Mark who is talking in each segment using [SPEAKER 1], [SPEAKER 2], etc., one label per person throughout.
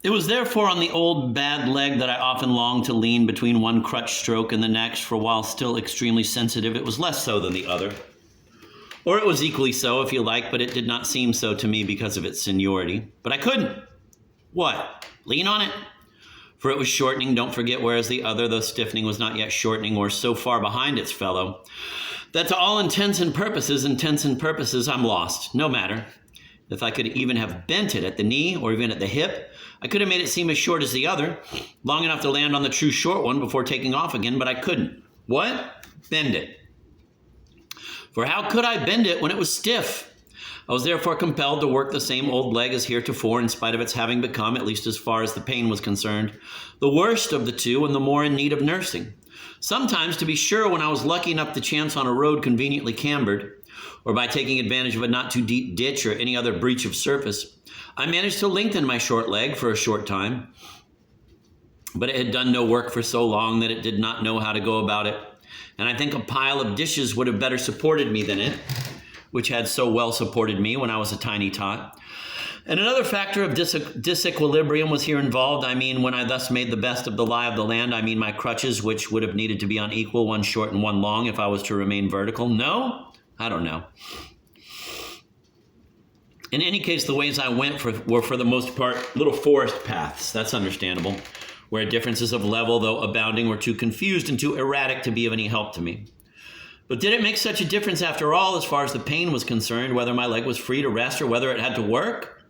[SPEAKER 1] It was therefore on the old bad leg that I often longed to lean between one crutch stroke and the next, for while still extremely sensitive, it was less so than the other. Or it was equally so, if you like, but it did not seem so to me because of its seniority. But I couldn't. What? Lean on it? For it was shortening, don't forget, whereas the other, though stiffening, was not yet shortening, or so far behind its fellow, that to all intents and purposes, I'm lost. No matter. If I could even have bent it at the knee, or even at the hip, I could have made it seem as short as the other, long enough to land on the true short one before taking off again, but I couldn't. What? Bend it. For how could I bend it when it was stiff? I was therefore compelled to work the same old leg as heretofore, in spite of its having become, at least as far as the pain was concerned, the worst of the two and the more in need of nursing. Sometimes, to be sure, when I was lucky enough to chance on a road conveniently cambered, or by taking advantage of a not too deep ditch or any other breach of surface, I managed to lengthen my short leg for a short time. But it had done no work for so long that it did not know how to go about it. And I think a pile of dishes would have better supported me than it, which had so well supported me when I was a tiny tot. And another factor of disequilibrium was here involved. I mean, when I thus made the best of the lie of the land, I mean my crutches, which would have needed to be unequal, one short and one long, if I was to remain vertical. No? I don't know. In any case, the ways I went were for the most part little forest paths. That's understandable, where differences of level, though abounding, were too confused and too erratic to be of any help to me. But did it make such a difference after all, as far as the pain was concerned, whether my leg was free to rest or whether it had to work?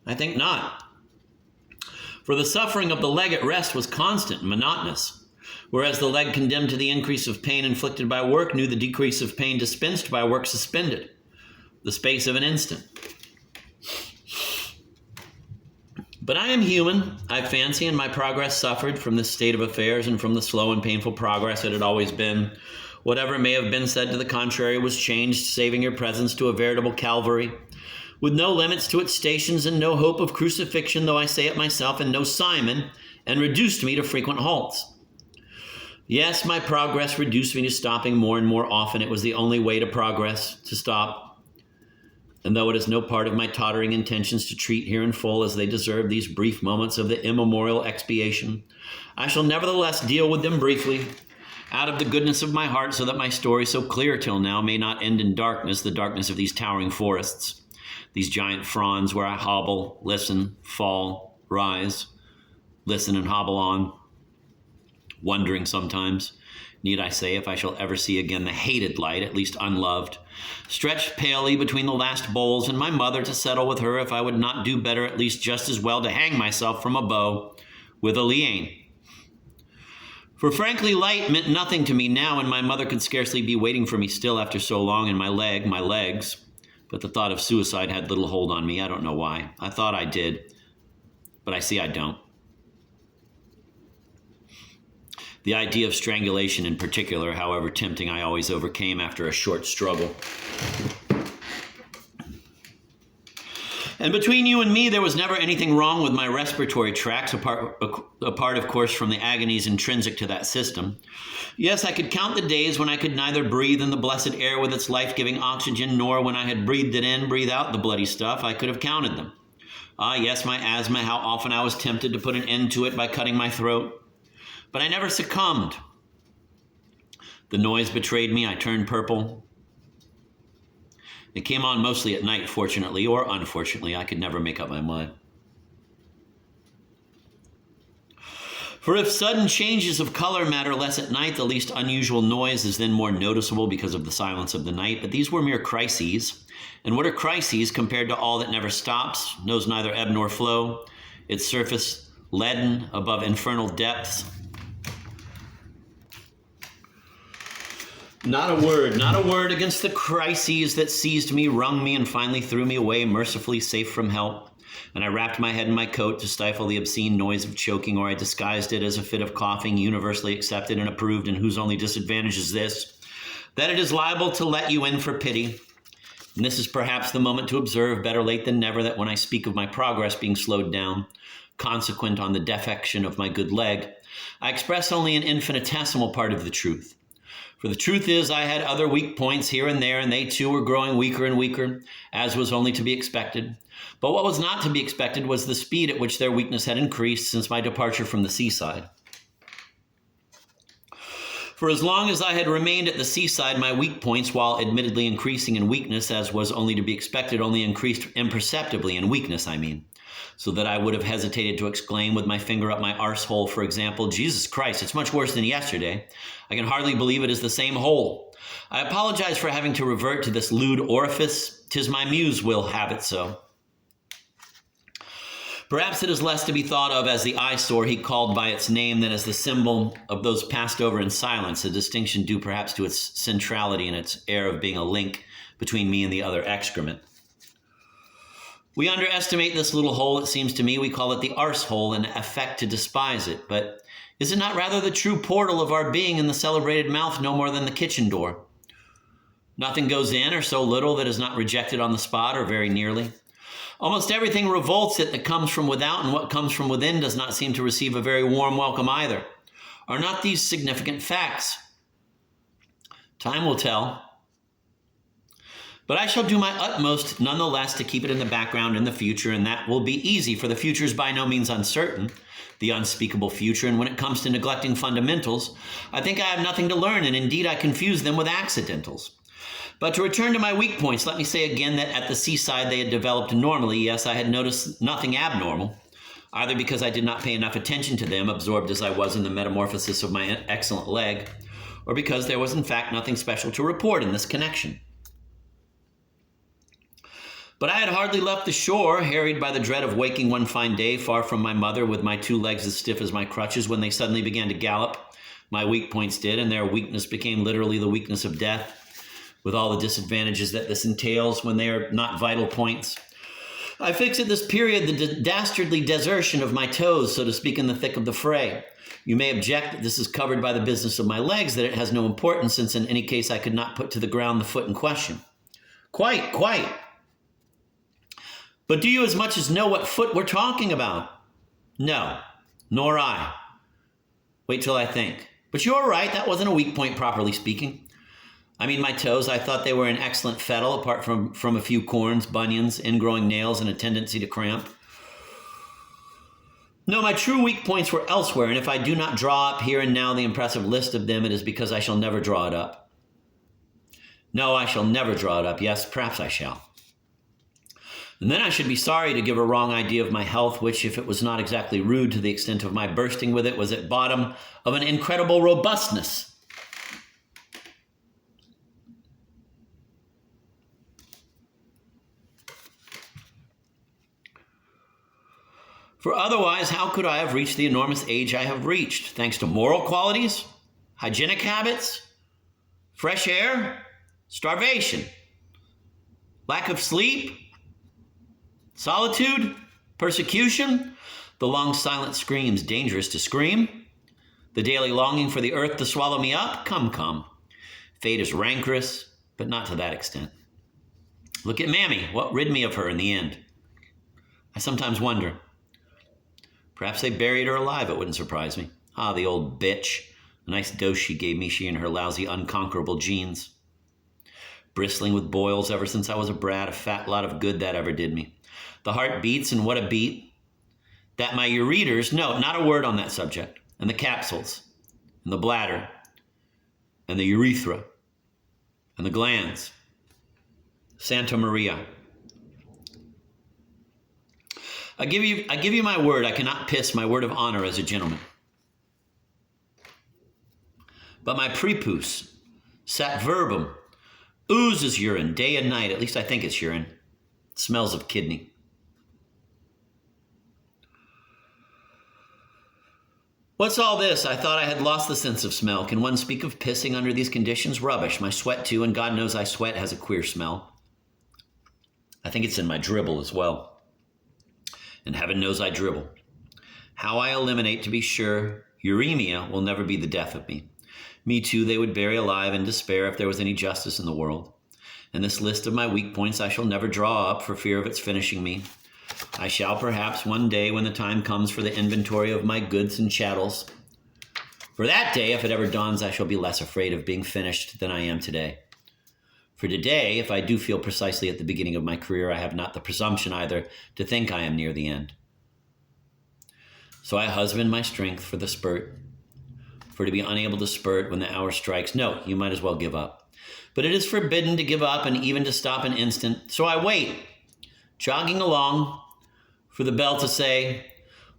[SPEAKER 1] I think not. For the suffering of the leg at rest was constant and monotonous, whereas the leg condemned to the increase of pain inflicted by work knew the decrease of pain dispensed by work suspended, the space of an instant. But I am human, I fancy, and my progress suffered from this state of affairs and from the slow and painful progress it had always been. Whatever may have been said to the contrary was changed, saving your presence to a veritable Calvary, with no limits to its stations and no hope of crucifixion, though I say it myself, and no Simon, and reduced me to frequent halts. Yes, my progress reduced me to stopping more and more often. It was the only way to progress, to stop. And though it is no part of my tottering intentions to treat here in full as they deserve these brief moments of the immemorial expiation, I shall nevertheless deal with them briefly, out of the goodness of my heart, so that my story, so clear till now, may not end in darkness, the darkness of these towering forests, these giant fronds where I hobble, listen, fall, rise, listen and hobble on, wondering sometimes, need I say, if I shall ever see again the hated light, at least unloved, stretched palely between the last bowls, and my mother to settle with her if I would not do better, at least just as well, to hang myself from a bow with a liane. For frankly, light meant nothing to me now, and my mother could scarcely be waiting for me still after so long, and my legs. But the thought of suicide had little hold on me. I don't know why. I thought I did, but I see I don't. The idea of strangulation in particular, however tempting, I always overcame after a short struggle. And between you and me, there was never anything wrong with my respiratory tracts, apart, of course, from the agonies intrinsic to that system. Yes, I could count the days when I could neither breathe in the blessed air with its life-giving oxygen, nor when I had breathed it in, breathe out the bloody stuff. I could have counted them. Ah, yes, my asthma, how often I was tempted to put an end to it by cutting my throat. But I never succumbed. The noise betrayed me. I turned purple. It came on mostly at night, fortunately, or unfortunately. I could never make up my mind. For if sudden changes of color matter less at night, the least unusual noise is then more noticeable because of the silence of the night. But these were mere crises. And what are crises compared to all that never stops, knows neither ebb nor flow, its surface leaden above infernal depths? Not a word against the crises that seized me, wrung me, and finally threw me away, mercifully safe from help. And I wrapped my head in my coat to stifle the obscene noise of choking, or I disguised it as a fit of coughing, universally accepted and approved, and whose only disadvantage is this, that it is liable to let you in for pity. And this is perhaps the moment to observe, better late than never, that when I speak of my progress being slowed down, consequent on the defection of my good leg, I express only an infinitesimal part of the truth. For the truth is, I had other weak points here and there, and they too were growing weaker and weaker, as was only to be expected. But what was not to be expected was the speed at which their weakness had increased since my departure from the seaside. For as long as I had remained at the seaside, my weak points, while admittedly increasing in weakness, as was only to be expected, only increased imperceptibly in weakness, so that I would have hesitated to exclaim with my finger up my arsehole, for example, Jesus Christ, it's much worse than yesterday. I can hardly believe it is the same hole. I apologize for having to revert to this lewd orifice. 'Tis my muse will have it so. Perhaps it is less to be thought of as the eyesore he called by its name than as the symbol of those passed over in silence, a distinction due perhaps to its centrality and its air of being a link between me and the other excrement. We underestimate this little hole, it seems to me. We call it the arsehole and affect to despise it. But is it not rather the true portal of our being in the celebrated mouth, no more than the kitchen door? Nothing goes in, or so little that is not rejected on the spot or very nearly. Almost everything revolts it that comes from without, and what comes from within does not seem to receive a very warm welcome either. Are not these significant facts? Time will tell. But I shall do my utmost nonetheless to keep it in the background in the future, and that will be easy, for the future is by no means uncertain, the unspeakable future, and when it comes to neglecting fundamentals, I think I have nothing to learn, and indeed I confuse them with accidentals. But to return to my weak points, let me say again that at the seaside they had developed normally. Yes, I had noticed nothing abnormal, either because I did not pay enough attention to them, absorbed as I was in the metamorphosis of my excellent leg, or because there was in fact nothing special to report in this connection. But I had hardly left the shore, harried by the dread of waking one fine day far from my mother with my 2 legs as stiff as my crutches, when they suddenly began to gallop. My weak points did, and their weakness became literally the weakness of death, with all the disadvantages that this entails when they are not vital points. I fix at this period the dastardly desertion of my toes, so to speak, in the thick of the fray. You may object that this is covered by the business of my legs, that it has no importance, since in any case I could not put to the ground the foot in question. Quite. But do you as much as know what foot we're talking about? No, nor I. Wait till I think. But you're right, that wasn't a weak point, properly speaking. I mean, my toes, I thought they were in excellent fettle, apart from a few corns, bunions, ingrowing nails, and a tendency to cramp. No, my true weak points were elsewhere, and if I do not draw up here and now the impressive list of them, it is because I shall never draw it up. No, I shall never draw it up. Yes, perhaps I shall. And then I should be sorry to give a wrong idea of my health, which, if it was not exactly rude to the extent of my bursting with it, was at bottom of an incredible robustness. For otherwise, how could I have reached the enormous age I have reached? Thanks to moral qualities, hygienic habits, fresh air, starvation, lack of sleep, solitude, persecution, the long silent screams dangerous to scream, the daily longing for the earth to swallow me up. Come. Fate is rancorous, but not to that extent. Look at Mammy. What rid me of her in the end? I sometimes wonder. Perhaps they buried her alive, it wouldn't surprise me. Ah, the old bitch. A nice dose she gave me, she and her lousy, unconquerable genes. Bristling with boils ever since I was a brat, a fat lot of good that ever did me. The heart beats, and what a beat. That my ureters, no, not a word on that subject, and the capsules, and the bladder, and the urethra, and the glands. Santa Maria. I give you my word, I cannot piss, my word of honor as a gentleman. But my prepuce, sat verbum, oozes urine day and night. At least I think it's urine. It smells of kidney. What's all this? I thought I had lost the sense of smell. Can one speak of pissing under these conditions? Rubbish. My sweat too, and God knows I sweat, has a queer smell. I think it's in my dribble as well. And heaven knows I dribble. How I eliminate, to be sure, uremia will never be the death of me. Me too they would bury alive in despair if there was any justice in the world. And this list of my weak points I shall never draw up for fear of its finishing me. I shall perhaps one day, when the time comes for the inventory of my goods and chattels, For that day, if it ever dawns, I shall be less afraid of being finished than I am today. For today, if I do feel precisely at the beginning of my career, I have not the presumption either to think I am near the end. So I husband my strength for the spurt. For to be unable to spurt when the hour strikes, no, you might as well give up. But it is forbidden to give up and even to stop an instant. So I wait, jogging along, for the bell to say,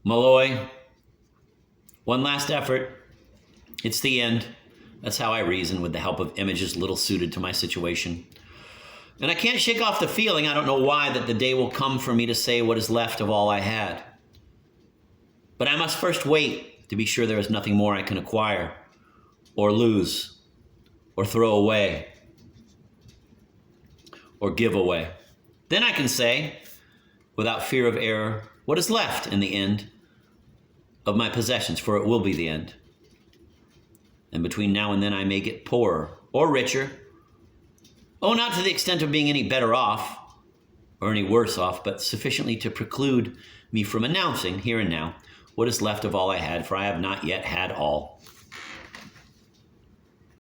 [SPEAKER 1] Molloy, one last effort. It's the end. That's how I reason with the help of images little suited to my situation. And I can't shake off the feeling, I don't know why, that the day will come for me to say what is left of all I had. But I must first wait to be sure there is nothing more I can acquire, or lose, or throw away, or give away. Then I can say, without fear of error, what is left in the end of my possessions, for it will be the end. And between now and then I may get poorer or richer. Oh, not to the extent of being any better off or any worse off, but sufficiently to preclude me from announcing here and now what is left of all I had, for I have not yet had all.